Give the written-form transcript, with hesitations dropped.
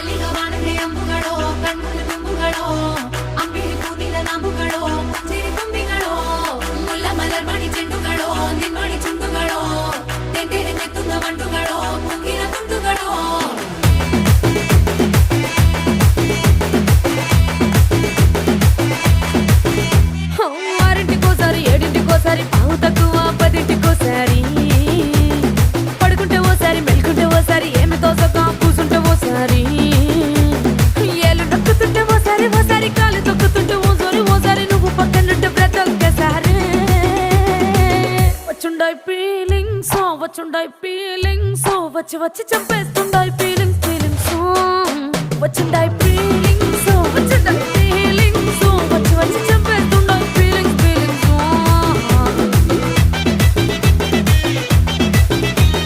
ಅಲ್ಲಿಗ ವಾನದೆ ಅಂಬುಗಳೋ ಕಣ್ಮುಲ ತುಂಬುಗಳೋ ಅಂಬಿಳಿ ಕೂದಿದ ನಾಂಬುಗಳೋ ಮುಂಜಿರಿ ತುಂಬಿಗಳೋ ಮುಲ್ಲ ಮಲರ್ ಮಣಿ ಚೆಂಡುಗಳೋ ನಿನ್ಮಣಿ ಚುಂಡುಗಳೋ ತೆಂಡೆರೆ ನೆತ್ತುದ ಮಂಡುಗಳೋ ಮುಂಗಿನ ತುಂಡುಗಳೋ ఆరింటికోసారి ఏడింటికోసారి పావు తక్కువ పదింటికోసారి పడుకుంటే ఓసారి మెలుకుంటే ఓసారి ఏమి తోసక కూసుంటే ఓసారి ఏలు నొక్కుతుంటే ఓసారి ఓసారి కాలు తొక్కుతుంటే ఓసారి నువ్వు పక్కనుంటే బ్రతొక్కసారి వచ్చుండాయి ఫీలింగ్స్ వచ్చి వచ్చి చంపేస్తుండాయి ఫీలింగ్స్ వచ్చుండాయి ఫీలింగ్స్ వచ్చి వచ్చి చంపే